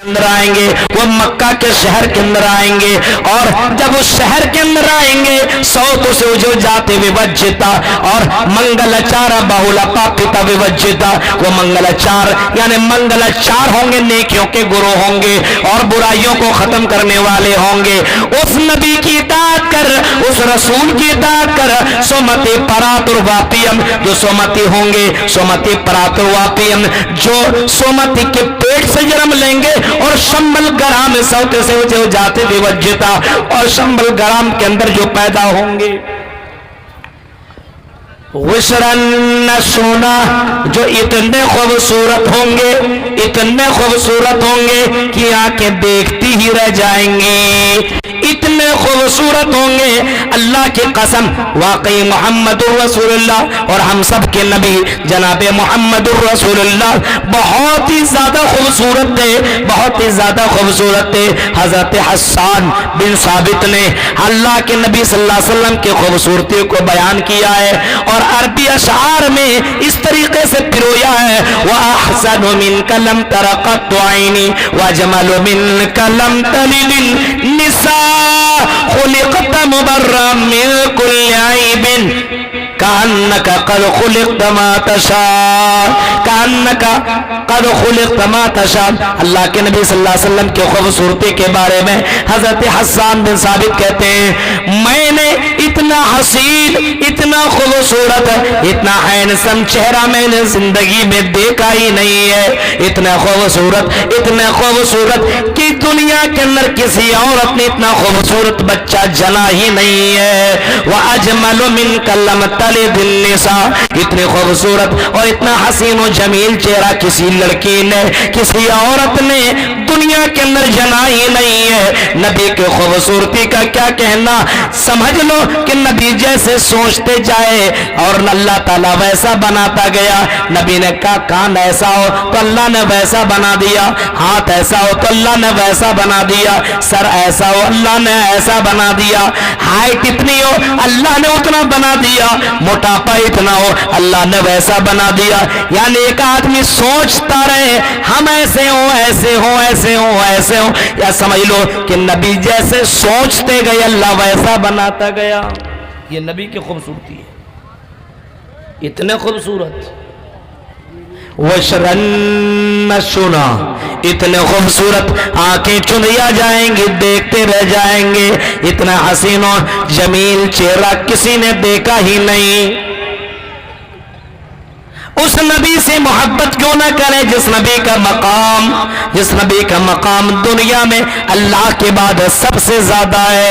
اندر آئیں گے، وہ مکہ کے شہر کے اندر آئیں گے، اور جب اس شہر کے اندر آئیں گے سوتو سے جو جاتے ووجتا اور منگلچارا باہولا پاپتا ووجتا، وہ منگلچار یعنی منگلچار ہوں گے، نیکیوں کے گروہ ہوں گے اور برائیوں کو ختم کرنے والے ہوں گے۔ اس نبی کی اطاعت کر، اس رسول کی اطاعت کر، سومتی پراتر واپیم، جو سومتی ہوں گے، سومتی پراتر واپیم، جو سومتی کے پیٹ سے جنم لیں گے، اور شمبل گرام سوتے سے جو جاتے ووجتا، اور شمبل گرام کے اندر جو پیدا ہوں گے، وشرن سونا، جو اتنے خوبصورت ہوں گے، اتنے خوبصورت ہوں گے کہ آنکھیں دیکھتی ہی رہ جائیں گی، اتنے خوبصورت ہوں گے۔ اللہ کی قسم، واقعی محمد الرسول اللہ اور ہم سب کے نبی جناب محمد الرسول اللہ بہت ہی زیادہ خوبصورت تھے، بہت ہی زیادہ خوبصورت تھے۔ حضرت حسان بن ثابت نے اللہ کے نبی صلی اللہ علیہ وسلم کی خوبصورتی کو بیان کیا ہے، اور عربی اشعار میں اس طریقے سے پرویا ہے، وَأَحْسَنُ مِنْكَ لَمْ تَرَ قَطُّ عَيْنِي وَأَجْمَلُ مِنْكَ لَمْ تَلِدِ النِّسَاءُ خُلِقْتَ مُبَرًّا مِنْ كُلِّ عَيْبٍ كأنك قد خلقت ما تشاء، كأنك قد خلقت ما تشاء۔ اللہ کے نبی صلی اللہ علیہ وسلم کی خوبصورتی کے بارے میں حضرت حسان بن ثابت کہتے ہیں، میں نے اتنا حسین، اتنا خوبصورت، اتنا ہینسم چہرہ میں نے زندگی میں دیکھا ہی نہیں ہے، اتنا خوبصورت کہ دنیا کے اندر کسی عورت نے اتنا خوبصورت بچہ جنا ہی نہیں ہے۔ وَأَجْمَلُ مِنْكَ لَمْ تَلِدِ النِّسَاءُ، اتنے خوبصورت اور اتنا حسین و جمیل چہرہ کسی لڑکی نے، کسی عورت نے دنیا کے اندر جنا ہی نہیں ہے۔ نبی کے خوبصورتی کا کیا کہنا، سمجھ لو کہ نبی جیسے سوچتے جائے اور اللہ تعالیٰ ویسا بناتا گیا۔ نبی نے کہا کان ایسا ہو تو اللہ نے ویسا بنا دیا، ہاتھ ایسا ہو تو اللہ نے ویسا بنا دیا، سر ایسا ہو اللہ نے ایسا بنا دیا، ہائٹ اتنی ہو اللہ نے اتنا بنا دیا، موٹاپا اتنا ہو اللہ نے ویسا بنا دیا۔ یعنی ایک آدمی سوچتا رہے ہم ایسے ہوں ایسے ہوں ایسے ہوں ایسے ہوں، یا سمجھ لو کہ نبی جیسے سوچتے گئے اللہ ویسا بناتا گیا۔ یہ نبی کی خوبصورتی ہے، اتنے خوبصورت۔ وشرن سنا، اتنے خوبصورت، آنکھیں چنیا جائیں گی، دیکھتے رہ جائیں گے، اتنا حسین و جمیل چہرہ کسی نے دیکھا ہی نہیں۔ اس نبی سے محبت کیوں نہ کرے جس نبی کا مقام دنیا میں اللہ کے بعد سب سے زیادہ ہے۔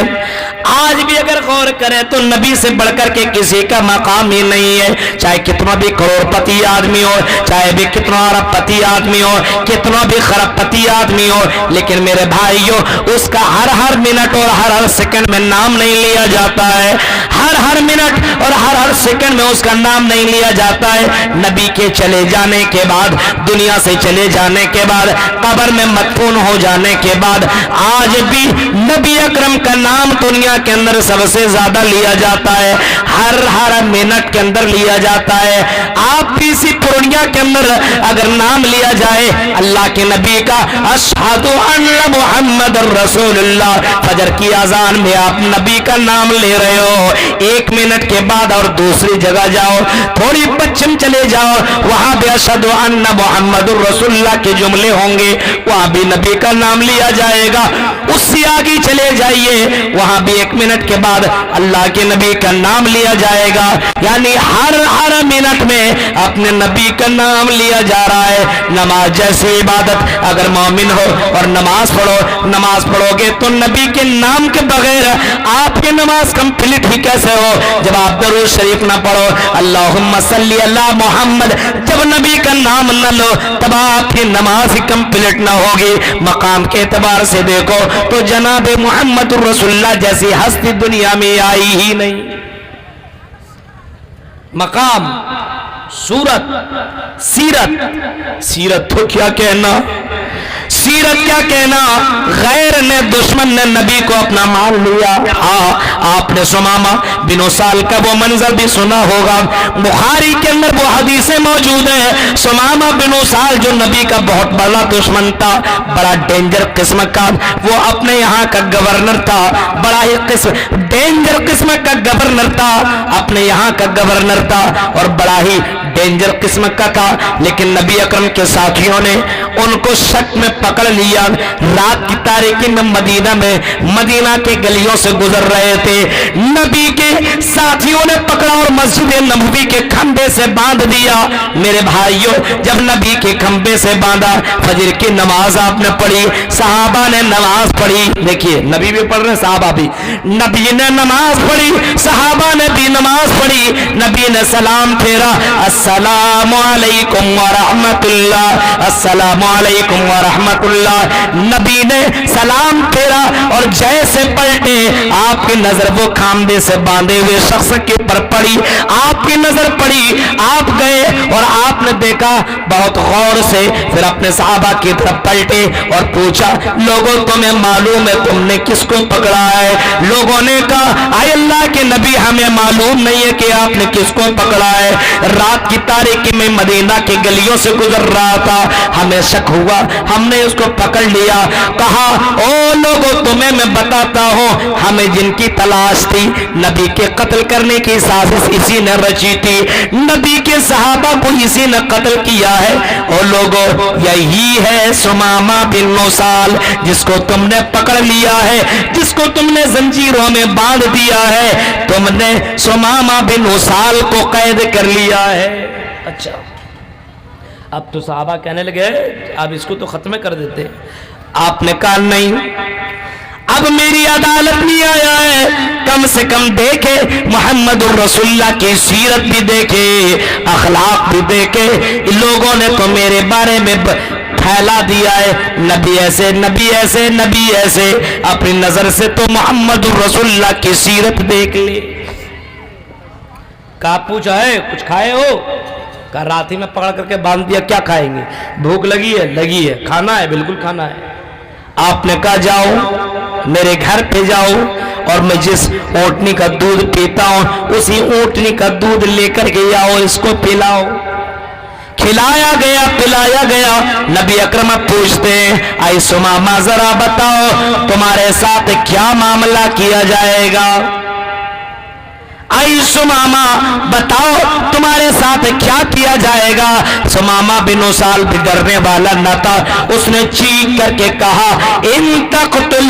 آج بھی اگر غور کریں تو نبی سے بڑھ کر کے کسی کا مقام ہی نہیں ہے، چاہے کتنا بھی کروڑ پتی آدمی ہو، چاہے بھی کتنا ارب پتی آدمی ہو، کتنا بھی خرب پتی آدمی ہو، لیکن میرے بھائیوں اس کا ہر منٹ اور ہر سیکنڈ میں نام نہیں لیا جاتا ہے، ہر منٹ اور ہر سیکنڈ میں اس کا نام نہیں لیا جاتا ہے۔ نبی کے چلے جانے کے بعد، دنیا سے چلے جانے کے بعد، قبر میں مدفون ہو جانے کے بعد، آج بھی نبی اکرم کا نام دنیا کے اندر سب سے زیادہ لیا جاتا ہے، ہر منٹ کے اندر لیا جاتا ہے۔ آپ بھی اسی پورنیا کے اندر اگر نام لیا جائے اللہ کے نبی کا، اشہد ان محمد الرسول اللہ، فجر کی اذان میں آپ نبی کا نام لے رہے ہو، ایک منٹ کے بعد اور دوسری جگہ جاؤ، تھوڑی پچھم چلے جاؤ، وہاں بھی اشہد ان محمد الرسول اللہ کے جملے ہوں گے، وہاں بھی نبی کا نام لیا جائے گا۔ اس سے آگے چلے جائیے، وہاں بھی ایک منٹ کے بعد اللہ کے نبی کا نام لیا جائے گا، یعنی ہر منٹ میں اپنے نبی کا نام لیا جا رہا ہے۔ نماز جیسی عبادت، اگر مومن ہو اور نماز پڑھو گے تو نبی کے نام کے بغیر آپ کی نماز کمپلیٹ ہی کیسے ہو؟ جب آپ درود شریف نہ پڑھو، اللہم صلی اللہ محمد، جب نبی کا نام نہ لو تب آپ کی نماز ہی کمپلیٹ نہ ہوگی۔ مقام کے اعتبار سے دیکھو تو جناب محمد الرسول اللہ جیسی ہستی دنیا میں آئی ہی نہیں۔ مقام सूरत सीरत, सीरत तो क्या कहना, सीरत क्या कहना, गैर ने दुश्मन ने नबी को अपना मान लिया। आपने सुमामा बिन उसाल का वो मंजर भी सुना होगा, बुखारी के अंदर वो हदीसें मौजूद है। सुमामा बिन उसाल जो नबी का बहुत बड़ा दुश्मन था, बड़ा डेंजर किस्म का, वो अपने यहाँ का गवर्नर था, बड़ा ही डेंजर किस्म का गवर्नर था, अपने यहाँ का गवर्नर था और बड़ा ही डेंजर किस्म का था। लेकिन नबी अकरम के साथियों ने उनको शक में पकड़ लिया। रात की तारीकी में मदीना के गलियों से गुजर रहे थे, नबी के साथियों ने पकड़ा और मस्जिद नबवी के खंबे से बांध दिया। मेरे भाइयों, जब नबी के खंबे से बांधा, फजर की नमाज आपने पढ़ी, सहाबा ने नमाज पढ़ी। देखिए, नबी भी पढ़ रहे, सहाबा भी, नबी ने नमाज पढ़ी, सहाबा ने भी नमाज पढ़ी। नबी ने सलाम फेरा, अस्सलामु अलैकुम व रहमतुल्लाह, अस्सलामु अलैकुम व रहमतुल्लाह। नबी ने सलाम फेरा और जैसे पलटे, आपकी नजर वो खंबे से बांधे हुए शख्स के पर पड़ी, आपकी नजर पड़ी, आप गए और आपने देखा बहुत गौर से, फिर अपने सहाबा की तरफ पलटे और पूछा, लोगों तुम्हें मालूम है तुमने किसको पकड़ा है? लोगों ने कहा, आए अल्लाह के नबी, हमें मालूम नहीं है कि आपने किसको पकड़ा है। रात की तारीकी में मदीना के गलियों से गुजर रहा था, हमें शक हुआ, हमने उसको पकड़ लिया। कहा, ओ लोगों तुम्हें मैं बताता हूं, हमें जिनकी तलाश थी, नबी के कत्ल करने की साजिश इसी ने रची थी, नबी के सहाबा को इसी ने कत्ल किया है। ओ लोगों, यही है सुमामा बिन उसाल, जिसको तुमने पकड़ लिया है, जिसको तुमने जंजीरों में बांध दिया है, तुमने सुमामा बिन उसाल को कैद कर लिया है। अच्छा, अब तो सहाबा कहने लगे, अब इसको तो खत्म कर देते। आपने कहा नहीं, अब मेरी अदालत में आया है, कम से कम देखे मोहम्मद रसूलुल्लाह की सीरत भी देखे, अखलाक भी देखे। लोगों ने तो मेरे बारे में फैला दिया है, नबी ऐसे, नबी ऐसे, नबी ऐसे। अपनी नजर से तो मोहम्मद रसूलुल्लाह की सीरत देख ले। का पूछा है, कुछ खाए हो? का रात ही में पकड़ करके बांध दिया, क्या खाएंगे? भूख लगी है? लगी है। खाना है? बिल्कुल खाना है। आपने कहा जाओ मेरे घर पे जाओ और मैं जिस ऊँटनी का दूध पीता हूं उसी ऊँटनी का दूध लेकर के आओ, इसको पिलाओ। खिलाया गया, पिलाया गया। नबी अकरम पूछते हैं, आई सुमामा जरा बताओ तुम्हारे साथ क्या मामला किया जाएगा? आई सुमामा बताओ तुम्हारे साथ क्या किया जाएगा? सुमामा बिन उसाल भी डरने वाला न था, उसने चीख करके कहा, इन तक़तुल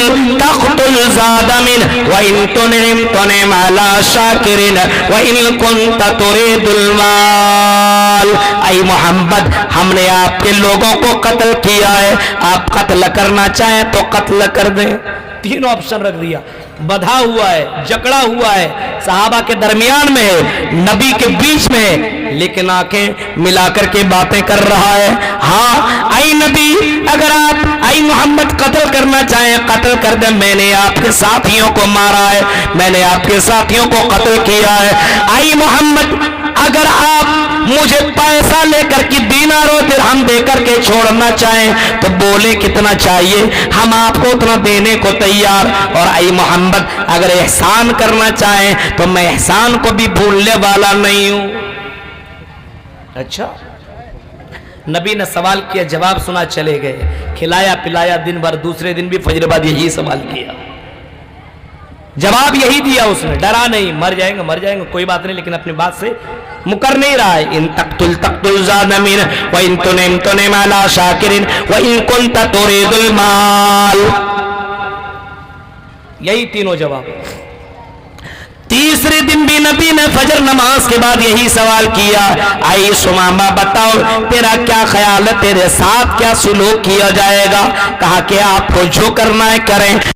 ज़ादा मिन व इन तुनिम तुनिम अला शाकिरिन व इन कुंत तुरीदुल माल। आई मोहम्मद, हमने आपके लोगों को कत्ल किया है, आप कत्ल करना चाहें तो कत्ल कर दें। तीन ऑप्शन रख दिया। बधा हुआ है, जकड़ा हुआ है, सहाबा के दरमियान में है, नबी के बीच में है, लेकिन आंखें मिलाकर के बातें कर रहा है। हाँ, आई नबी, अगर आप, आई मोहम्मद कत्ल करना चाहें कत्ल कर दे, मैंने आपके साथियों को मारा है, मैंने आपके साथियों को कत्ल किया है। आई मोहम्मद, अगर आप मुझे पैसा लेकर के दीनारों दिरहम देकर के छोड़ना चाहें तो बोले कितना चाहिए, हम आपको उतना देने को तैयार। और आई मोहम्मद, अगर एहसान करना चाहें तो मैं एहसान को भी भूलने वाला नहीं हूं। अच्छा, नबी ने सवाल किया, जवाब सुना, चले गए। खिलाया पिलाया दिन भर, दूसरे दिन भी फजर बाद यही सवाल किया, जवाब यही दिया उसने, डरा नहीं, मर जाएंगे कोई बात नहीं, लेकिन अपनी बात से मुकर नहीं रहा है। इन तक़तुल ज़ादा मिन व इन तुनिम अला शाकिरिन व इन कुंत तुरीदुल माल। यही तीनों जवाब। तीसरे दिन भी नबी ने फजर नमाज के बाद यही सवाल किया, आई सुमामा बताओ तेरा क्या ख्याल है, तेरे साथ क्या सुलूक किया जाएगा? कहा कि आपको जो करना है करें।